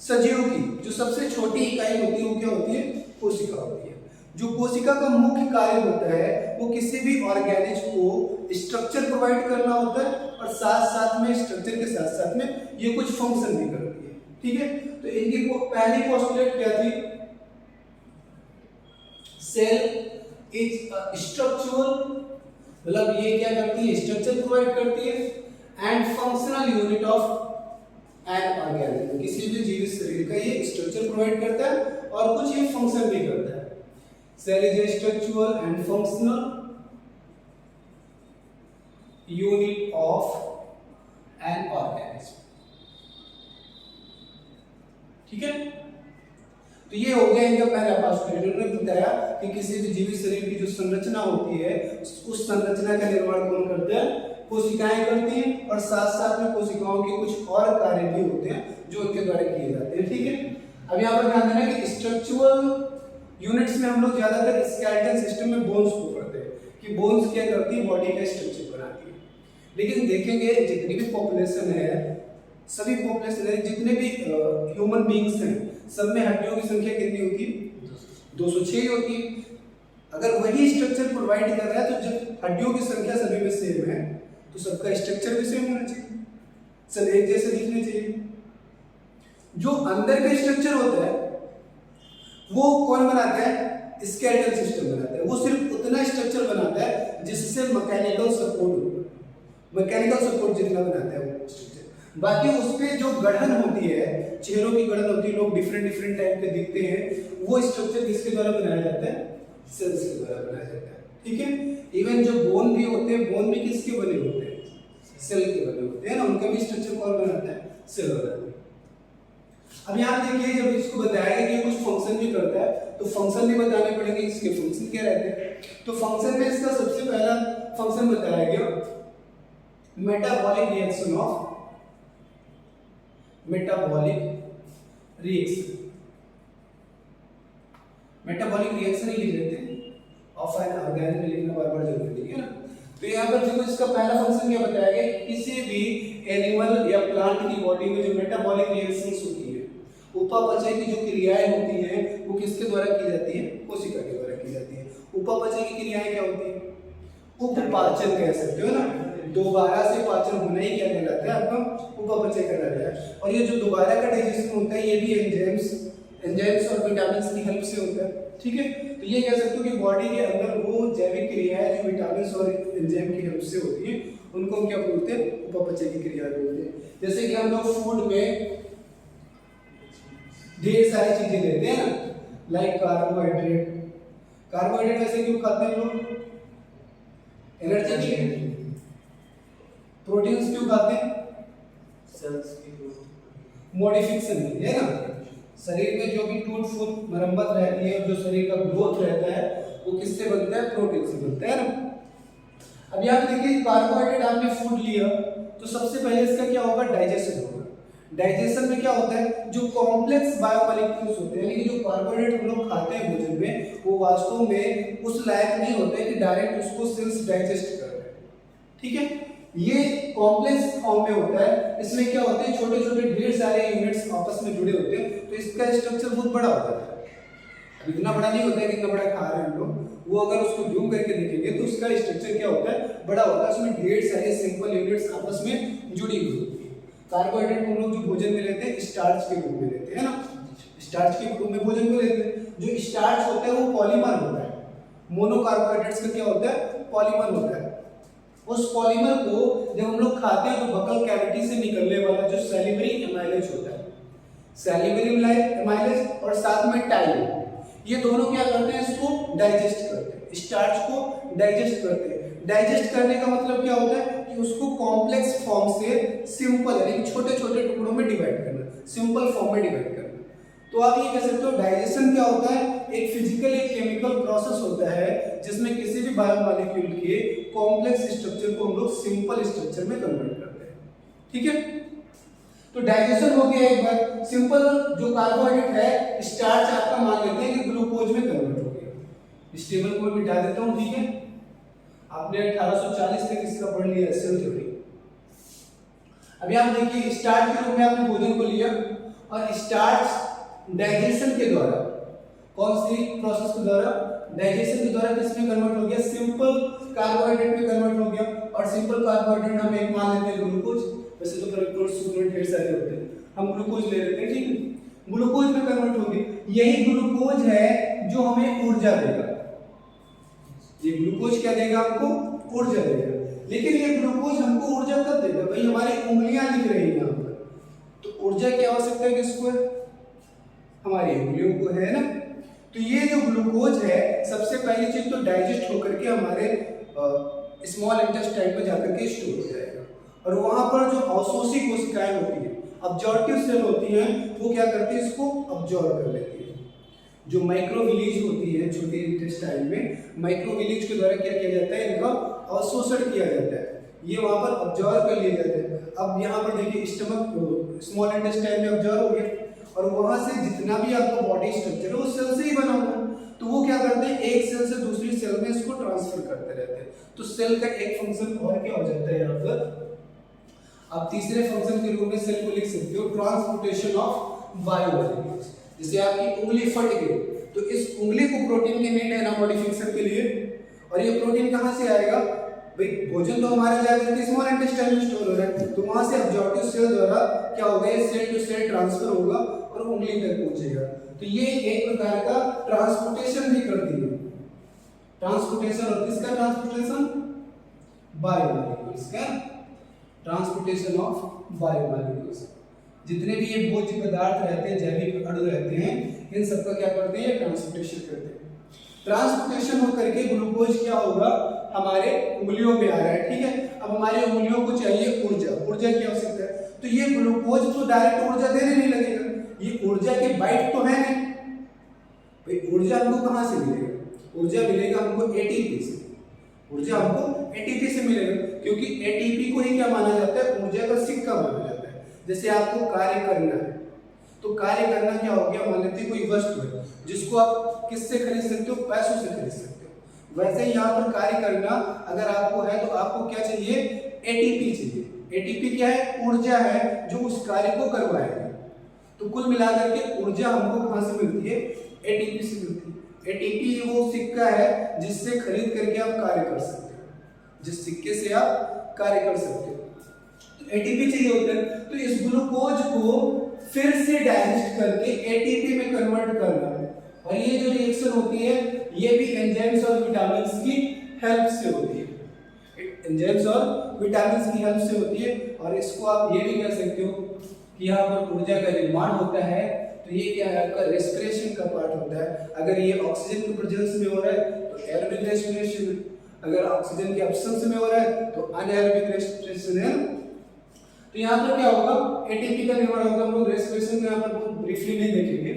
सजीव की जो सबसे छोटी इकाई होती है वो क्या होती है, कोशिका होती है। जो कोशिका का मुख्य कार्य होता है वो किसी भी ऑर्गेनिज को स्ट्रक्चर प्रोवाइड करना होता है और साथ साथ में स्ट्रक्चर के साथ साथ में ये कुछ फंक्शन भी करती है, ठीक है। तो इनकी पहली पोस्टुलेट क्या थी, सेल इज स्ट्रक्चरल, मतलब ये क्या करती है, स्ट्रक्चर प्रोवाइड करती है and functional unit of an organism, किसी भी जीवित शरीर का ये स्ट्रक्चर प्रोवाइड करता है और कुछ ये फंक्शन भी करता है। Cell is a structural and functional unit of an organism, ठीक है। तो ये हो गया इनका पहला पोस्टुलेट। उन्होंने बताया कि किसी भी जीवित शरीर की जो संरचना होती है उस संरचना का निर्माण कौन करता है, कोशिकाएं करती हैं और साथ साथ में कोशिकाओं के कुछ और कार्य भी होते हैं जो उनके द्वारा किए जाते हैं, ठीक है। अब यहाँ पर ध्यान देना कि स्ट्रक्चरल यूनिट्स में हम लोग ज्यादातर स्केलेटल सिस्टम में बोन्स को पढ़ते हैं कि बोन्स क्या करती है, बॉडी का स्ट्रक्चर बनाती है। लेकिन देखेंगे जितनी भी पॉपुलेशन है, सभी पॉपुलेशन है, जितने भी ह्यूमन बींग्स हैं, सब में हड्डियों की संख्या कितनी होती है, 206 होती है। अगर वही स्ट्रक्चर प्रोवाइड कर रहा है तो जब हड्डियों की संख्या सभी में सेम है तो सबका स्ट्रक्चर भी सेम होना चाहिए, सब एक जैसे दिखने चाहिए। जो अंदर का स्ट्रक्चर होता है वो कौन बनाता है? स्केलेटल सिस्टम बनाता है। वो सिर्फ उतना स्ट्रक्चर बनाता है जिससे मैकेनिकल सपोर्ट, मैकेनिकल सपोर्ट जितना बनाता है वो स्ट्रक्चर। बाकी उस पे जो गठन होती है, चेहरों की गठन होती है, लोग डिफरेंट डिफरेंट टाइप के दिखते हैं, वो स्ट्रक्चर किसके द्वारा बनाया जाता है? सेल्स के द्वारा बनाया जाता है। ठीक है। इवन जो बोन भी होते हैं, बोन भी किसके बने होते हैं? सेल के बने होते हैं ना, उनका भी स्ट्रक्चर कौन बनाता है? सेल बनाता है। अब यहाँ देखिए, जब इसको बताया गया कि कुछ फंक्शन भी करता है तो फंक्शन भी बताने पड़ेंगे, इसके फंक्शन क्या रहते हैं। तो फंक्शन में इसका सबसे पहला फंक्शन बताया गया metabolic reaction of, metabolic reaction, metabolic reaction ही लिख लेते हैं, ऑफ एन ऑर्गेनिज्म लिखना बार बार जरूरी नहीं है ना। तो यहाँ पर देखो इसका पहला फंक्शन क्या बताया गया, किसी भी एनिमल या प्लांट की बॉडी में जो मेटाबॉलिक रिएक्शंस होती है, उपापचय की जो क्रियाएं होती हैं वो किसके द्वारा की जाती है? कोशिका के द्वारा की जाती है। उपापचय की क्रियाएं क्या होती है? उपपाचन कह सकते हो ना। दोबारा से पाचन होना ही क्या कहलाता है? आपका उपापचय कहलाता है। और ये जो दोबारा का डाइजेशन होता है ये भी एंजाइम्स और विटामिन्स की हेल्प से होता है। ठीक है। तो ये कह सकते हो कि बॉडी के अंदर वो जैविक क्रियाएं जो विटामिन्स और एंजाइम की हेल्प से होती है उनको हम क्या बोलते हैं? उपापचय की क्रिया बोलते हैं। जैसे कि हम लोग फूड में ढेर सारी चीजें लेते हैं ना, लाइक कार्बोहाइड्रेट। कार्बोहाइड्रेट वैसे क्यों खाते हैं लोग? एनर्जी के लिए। प्रोटीन्स क्यों खाते हैं? सेल्स की मॉडिफिकेशन के लिए, है ना। शरीर में जो भी टूट फूट मरम्मत रहती है, जो शरीर का ग्रोथ रहता है वो किससे बनता है? प्रोटीन से बनता है ना। अब यहाँ पे देखिए, कार्बोहाइड्रेट आपने फूड लिया तो सबसे पहले इसका क्या होगा? डाइजेशन होगा। डाइजेशन में क्या होता है? जो कॉम्प्लेक्स बायोमॉलिक्यूल्स होते हैं, यानी कि जो कार्बोहाइड्रेट हम लोग खाते हैं भोजन में, वो वास्तव में उस लायक नहीं होते हैं कि डायरेक्ट उसको सेल्स डाइजेस्ट कर रहे हैं। ठीक है। ये कॉम्प्लेक्स फॉर्म में होता है। इसमें क्या होते हैं? छोटे छोटे ढेर सारे यूनिट्स आपस में जुड़े होते हैं, तो इसका स्ट्रक्चर बहुत बड़ा होता है। इतना बड़ा नहीं होता है कि इतना बड़ा खा रहे हैं हम लोग, वो अगर उसको जूम करके देखेंगे तो उसका स्ट्रक्चर क्या होता है? बड़ा होता है। उसमें ढेर सारे सिंपल यूनिट्स आपस में जुड़ी हुई होती है। कार्बोहाइड्रेट हम लोग जो भोजन में लेते हैं स्टार्च के रूप में लेते हैं ना, स्टार्च के रूप में भोजन में लेते हैं। जो स्टार्च होता है वो पॉलीमर होता है। मोनोकार्बोहाइड्रेट्स का क्या होता है? पॉलीमर होता है। उस पॉलीमर को जब हम लोग खाते हैं तो बकल कैविटी से निकलने वाला जो सैलिवरी एमाइलेज होता है, सैलिवरी एमाइलेज और साथ में टाइलिन, ये दोनों क्या करते हैं? इसको डाइजेस्ट करते हैं, स्टार्च को डाइजेस्ट करते हैं। डाइजेस्ट करने का मतलब क्या होता है? कि उसको कॉम्प्लेक्स फॉर्म से सिंपल यानी छोटे छोटे टुकड़ों में डिवाइड करना, सिंपल फॉर्म में डिवाइड करना। तो आप ये कह सकते हो डाइजेशन क्या होता है? एक फिजिकल एक केमिकल प्रोसेस होता है जिसमें किसी भी बायोमॉलिक्यूल के कॉम्प्लेक्स स्ट्रक्चर को हम लोग सिंपल स्ट्रक्चर में कन्वर्ट करते हैं। ठीक है। तो डाइजेशन हो गया एक बार। सिंपल जो कार्बोहाइड्रेट है, स्टार्च आपका मान लेते हैं कि ग्लूकोज में कन्वर्ट हो गया। इस टेबल को मिटा देता हूं। ठीक है। आपने 1840 तक इसका पढ़ लिया सेल थ्योरी। अभी आप देखिए, स्टार्च के रूप में आपने भोजन को लिया और स्टार्च डाइजेशन के द्वारा, कौन सी प्रोसेस के द्वारा? डाइजेशन के द्वारा किसमें कन्वर्ट हो गया? सिंपल कार्बोहाइड्रेट में कन्वर्ट हो गया। और सिंपल कार्बोहाइड्रेट हम एक मान लेते हैं ग्लूकोज। वैसे तो फ्रुक्टोज सुक्रोज ढेर सारे होते हैं, हम ग्लूकोज ले लेते हैं। ठीक है। ग्लूकोज में कन्वर्ट हो गया। यही ग्लूकोज है जो हमें ऊर्जा देगा। ये ग्लूकोज क्या देगा? आपको ऊर्जा देगा। लेकिन ये ग्लूकोज हमको ऊर्जा कब देगा? भाई हमारी उंगलियां लिख रही हैं यहाँ पर, तो ऊर्जा की आवश्यकता किसको है? हमारी उंगलियों को है ना। तो ये जो ग्लूकोज है सबसे पहली चीज तो डाइजेस्ट होकर के हमारे स्मॉल इंटेस्टाइन में जाकर के स्टोर हो जाएगा। और वहां पर जो अवशोषी कोशिकाएं होती हैं, अब्जॉर्प्टिव सेल होती हैं, वो क्या करती है? इसको अब्जॉर्ब कर लेती है। जो माइक्रोविलीज होती है छोटे इंटेस्टाइन में, माइक्रोविलीज के द्वारा क्या किया जाता है? इनका अवशोषण किया जाता है। ये वहां पर अब्जॉर्ब कर लिए जाते हैं। अब यहाँ पर देखिए, स्टमक स्मॉल इंटेस्टाइन में अब्जॉर्ब हो गया और वहां से जितना भी आपका बॉडी स्ट्रक्चर है वो सेल से ही बना हुआ है। तो वो क्या करते हैं? एक सेल से दूसरी सेल में इसको ट्रांसफर करते रहते हैं। तो सेल का एक फंक्शन और क्या हो जाता है यहाँ पर? आप तीसरे फंक्शन के रूप में सेल को लिख सकते हो ट्रांसपोर्टेशन ऑफ बायोमॉलिक्यूल्स। जैसे आपकी उंगली फट गई तो इस उंगली को प्रोटीन की नीड है ना मॉडिफिकेशन के लिए, और ये प्रोटीन कहाँ से आएगा? भाई भोजन तो हमारे जाकर के स्मॉल इंटेस्टाइन में स्टोर हो रहा है, तो वहां से ऑब्जॉर्प्टिव सेल द्वारा क्या होगा, ये सेल टू सेल ट्रांसफर होगा और उंगली तक पहुंचेगा। तो ये एक प्रकार का ट्रांसपोर्टेशन भी करती है। ट्रांसपोर्टेशन, और किसका ट्रांसपोर्टेशन? बायोमॉलिक्यूल्स का ट्रांसपोर्टेशन ऑफ बायोमॉलिक्यूल्स। जितने भी ये भोज्य पदार्थ रहते हैं, जैविक अणु रहते हैं, इन सबका क्या करते हैं, ट्रांसपोर्टेशन करते हैं। ट्रांसपोर्टेशन होकर के ग्लूकोज क्या होगा, हमारे उंगलियों पे आ रहा है, ठीक है। अब हमारे उंगलियों को चाहिए ऊर्जा, ऊर्जा की आवश्यकता है, तो ये ग्लूकोज तो डायरेक्ट ऊर्जा देने नहीं लगेगा, ये ऊर्जा के बाइट तो है नहीं। भाई ऊर्जा हमको कहां से मिलेगा? ऊर्जा मिलेगा हमको एटीपी से, ऊर्जा हमको एटीपी से मिलेगा, क्योंकि एटीपी को ही क्या माना जाता है, ऊर्जा का सिक्का माना जाता है। जैसे आपको कार्य करना है, तो कार्य करना क्या हो गया, मान लेते हैं कोई वस्तु है जिसको आप किससे खरीद सकते हो, पैसों से खरीद सकते हो। वैसे ही यहाँ पर कार्य करना अगर आपको है तो आपको क्या चाहिए, एटीपी चाहिए। एटीपी क्या है, ऊर्जा है जो उस कार्य को करवाएगा। तो कुल मिलाकर के ऊर्जा हमको कहां से मिलती है, एटीपी से मिलती है। एटीपी वो सिक्का है जिससे खरीद करके आप कार्य कर सकते हो, जिस सिक्के से आप कार्य कर सकते हो। तो एटीपी चाहिए होता है, तो इस ग्लूकोज को फिर से डाइजेस्ट करके एटीपी में कन्वर्ट करना है। और ये जो रिएक्शन होती है ये भी एंजाइम्स और विटामिन्स की हेल्प से होती है, एंजाइम्स और विटामिन्स की हेल्प से होती है। और इसको आप ये भी कह सकते हो कि यहाँ पर ऊर्जा का निर्माण होता है, तो ये क्या है, आपका रेस्पिरेशन का पार्ट होता है। अगर ये ऑक्सीजन के प्रेजेंस में हो रहा है तो एरोबिक रेस्पिरेशन, अगर ऑक्सीजन के एब्सेंस में हो रहा है तो अनएरोबिक रेस्पिरेशन है। तो यहाँ पर क्या होगा, एटीपी का निर्माण होगा। हम लोग रेस्पिरेशन में यहाँ पर बहुत ब्रीफली नहीं देखेंगे,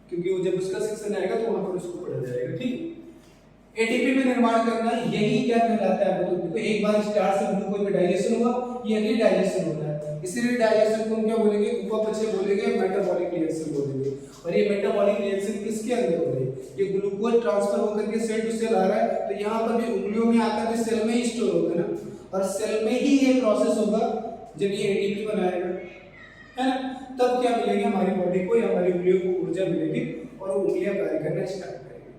क्योंकि वो जब उसका सेक्शन आएगा तो वहां पर उसको पढ़ा जाएगा, ठीक है। एटीपी में निर्माण करना यही क्या कहलाता है, तो देखो एक बार स्टार्च से ग्लूकोज में डाइजेशन हुआ, ये रीडाइजेशन होता है। इसी रीडाइजेशन को हम क्या बोलेंगे, उपापचय बोलेंगे, मेटाबॉलिक रिएक्शन बोलेंगे। और ये मेटाबॉलिक रिएक्शन किसके अंदर हो रही है, ये ग्लूकोज ट्रांसफर होकर के सेल टू सेल आ रहा है, तो यहाँ पर भी उंगलियों में आकर के सेल में ही स्टोर होगा ना, और सेल में ही ये प्रोसेस होगा जब ये एटीपी बनाएगा, है ना। तब क्या मिलेगा, हमारी बॉडी को या हमारी उंगलियों को ऊर्जा मिलेगी और वो उंगलियां कार्य करना स्टार्ट करेंगी।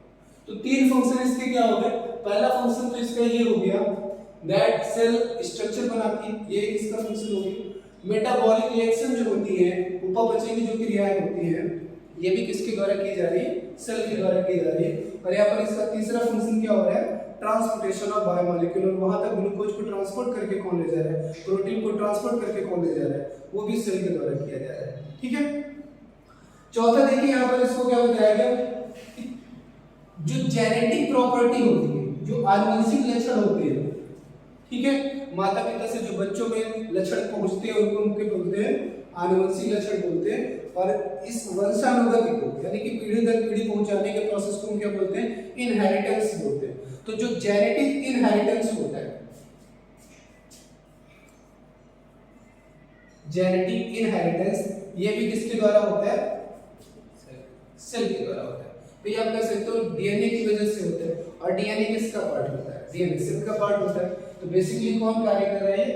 तो तीन फंक्शन इसके क्या हो गए। पहला फंक्शन तो इसका ये हो गया दैट सेल स्ट्रक्चर बनाती है, ये इसका फंक्शन हो गया। मेटाबॉलिक रिएक्शन जो होती है, उपापचय की जो क्रियाएं होती हैं, ये भी किसके द्वारा की जा रही है, सेल के द्वारा की जा रही है। और यहाँ पर इसका तीसरा फंक्शन क्या हो रहा है, ट्रांसपोर्टेशन ऑफ बायोमॉलिक्यूल। वहां तक ग्लूकोज को ट्रांसपोर्ट करके कौन ले जा रहा है, प्रोटीन को ट्रांसपोर्ट करके कौन ले जा रहा है, वो भी सेल के द्वारा किया जा रहा है, ठीक है। चौथा देखिए यहाँ पर इसको क्या बताया गया, जो जेनेटिक प्रॉपर्टी होती है, जो आनुवंशिक लक्षण होते हैं, ठीक है, माता पिता से जो बच्चों में लक्षण पहुंचते हैं उनको उनके बोलते हैं आनुवंशिक लक्षण बोलते हैं। और इस वंशानुगति को यानी कि पीढ़ी दर पीढ़ी पहुंचाने के प्रोसेस को हम क्या बोलते हैं, इनहेरिटेंस बोलते हैं। तो जो जेनेटिक इनहेरिटेंस होता है, जेनेटिक इनहेरिटेंस, ये भी किसके द्वारा होता है, सेल के द्वारा होता है। तो ये आप कह सकते हो डीएनए की वजह से होता है। और डीएनए किसका पार्ट होता है, डीएनए सेल का पार्ट होता है। तो बेसिकली कौन कार्य कर रहा है,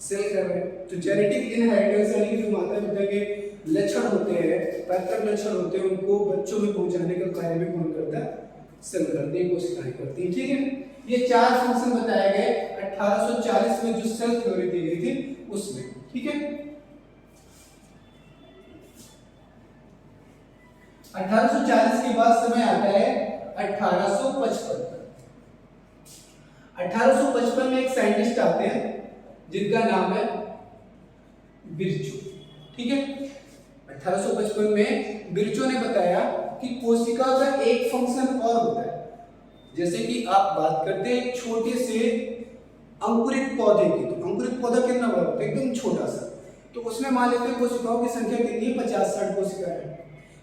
सेल कर रहा है। तो जेनेटिक इनहेरिटेंस यानी कि जो माता पिता के लक्षण होते हैं, पैतृक लक्षण होते हैं, उनको बच्चों में पहुंचाने का कार्य भी कौन करता है, सेल करती है, कोशिकाएं करती है, ठीक है। ये चार फंक्शन बताए गए 1840 में जो सेल थ्योरी दी गई थी उसमें, ठीक है। 1840 के बाद समय आता है 1855। 1855 में एक साइंटिस्ट आते हैं जिनका नाम है बिरचो, ठीक है। 1855 में बिरचो ने बताया कि कोशिका का एक फंक्शन और होता है। जैसे कि आप बात करते हैं छोटे से अंकुरित पौधे की, तो अंकुरित पौधा कितना बड़ा होता है, एकदम छोटा सा, तो उसमें मान लेते हैं कोशिकाओं की संख्या कितनी है, 50-60 कोशिकाएं।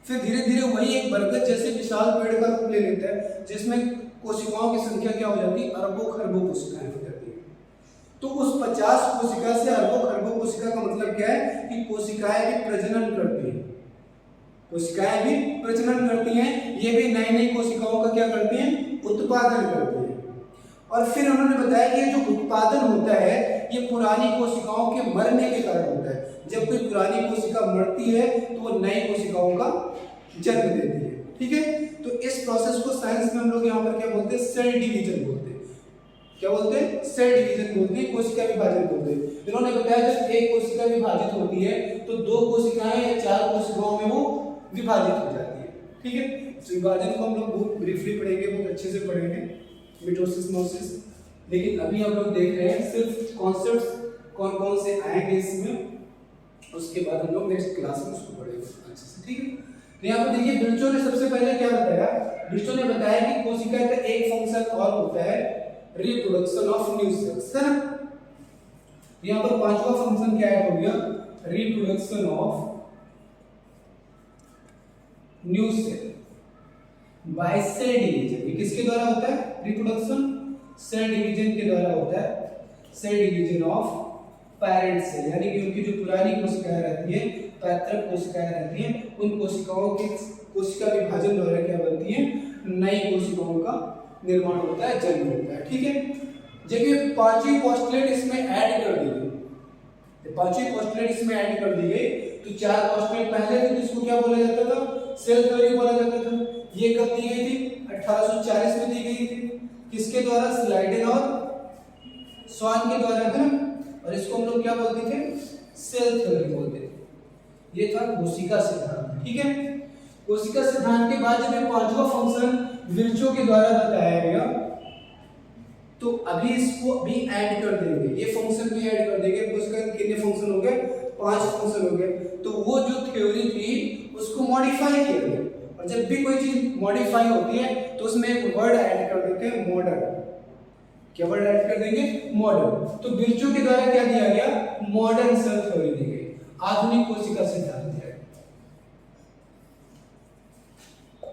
फिर धीरे धीरे वही एक बरगद जैसे विशाल पेड़ का रूप ले लेता है, जिसमें कोशिकाओं की संख्या क्या हो जाती है, अरबों खरबों कोशिकाएं हो जाती है। तो उस 50 कोशिका से अरबों खरबों कोशिका का मतलब क्या है कि कोशिकाएं भी प्रजनन करती हैं, कोशिकाएं भी प्रजनन करती हैं, ये भी नई नई कोशिकाओं का क्या करती हैं, उत्पादन करती हैं। और फिर उन्होंने बताया कि ये जो उत्पादन होता है ये पुरानी कोशिकाओं के मरने के कारण होता है। जब कोई पुरानी कोशिका मरती है तो वो नई कोशिकाओं का जन्म देती है, ठीक है। तो इस प्रोसेस को साइंस में हम लोग यहाँ पर क्या बोलते हैं, सेल डिवीजन बोलते हैं। क्या बोलते हैं, सेल डिवीजन बोलते हैं, कोशिका विभाजन बोलते हैं। इन्होंने बताया जब एक कोशिका विभाजित होती है तो दो कोशिकाएं या चार कोशिकाओं में वो विभाजित हो जाती है। ठीक है, इस विभाजन को हम लोग बहुत ब्रीफली पढ़ेंगे, बहुत अच्छे से पढ़ेंगे, मिटोसिस मोसिस। लेकिन अभी हम लोग देख रहे हैं सिर्फ कॉन्सेप्ट्स कौन कौन से आएंगे इसमें, उसके बाद हम लोग नेक्स्ट क्लास में उसको पढ़ेंगे अच्छे से। ठीक है, तो यहाँ पर देखिए बिरचो ने सबसे पहले क्या बताया, बिरचो ने बताया कि कोशिका का एक फंक्शन और होता है रिप्रोडक्शन ऑफ न्यू सेल्स, है ना। यहाँ पर पांचवा फंक्शन क्या है हो गया, reproduction of new cell by cell division. ये किसके द्वारा होता है रिप्रोडक्शन, सेल डिवीजन के द्वारा होता है, cell division of parent cell, यानी कि उनकी जो पुरानी कोशिकाएं रहती है, पैतृक कोशिकाएं रहती हैं, उन कोशिकाओं के कोशिका विभाजन द्वारा क्या बनती है, नई कोशिकाओं का निर्माण होता है, जन्म होता है। ठीक है, जब ये पांचवी पोस्टुलेट इसमें ऐड कर दी गई, पांचवी पोस्टुलेट इसमें ऐड कर दी गई, तो चार पोस्टुलेट पहले थे, जिसको क्या बोला जाता था, सेल थ्योरी बोला जाता था। ये कब दी गई थी, 1840 में दी गई थी, किसके द्वारा, स्लाइडेन और स्वान के द्वारा, है ना। और इसको हम लोग क्या बोलते थे, सेल थ्योरी बोलते थे। ये था कोशिका सिद्धांत। ठीक है, कोशिका सिद्धांत के बाद जब पांचवा फंक्शन विर्चो के द्वारा बताया गया, तो अभी इसको अभी ऐड कर देंगे, ये फंक्शन भी ऐड कर देंगे। कोशिका के कितने फंक्शन हो गए, 5 फंक्शन हो गए। तो वो जो थ्योरी थी उसको मॉडिफाई किया गया, और जब भी कोई चीज मॉडिफाई होती है तो उसमें एक वर्ड ऐड कर देते हैं, मॉडर्न। क्या वर्ड ऐड कर देंगे, मॉडर्न। तो बिरचो के द्वारा क्या दिया गया, मॉडर्न सेल थ्योरी दी गई, आधुनिक कोशिका सिद्धांत दिया गया।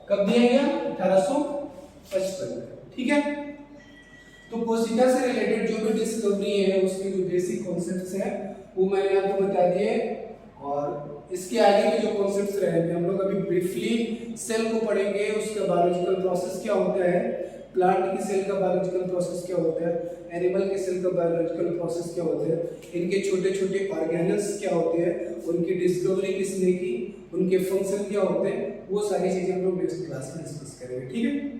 कब दिया गया, 1855। ठीक है, तो कोशिका से रिलेटेड जो भी डिस्कवरी है, उसके जो बेसिक कॉन्सेप्ट्स हैं वो मैंने आपको बता दिए, और इसके आगे के जो कॉन्सेप्ट्स रहेंगे हम लोग अभी ब्रीफली सेल को पढ़ेंगे, उसका बायोलॉजिकल प्रोसेस क्या होता है, प्लांट की सेल का बायोलॉजिकल प्रोसेस क्या होता है, एनिमल के सेल का बायोलॉजिकल प्रोसेस क्या होता है, इनके छोटे छोटे ऑर्गेनल्स क्या होते हैं, उनकी डिस्कवरी किसने की, उनके फंक्शन क्या होते हैं, वो सारी चीजें हम लोग नेक्स्ट क्लास में डिस्कस करेंगे। ठीक है।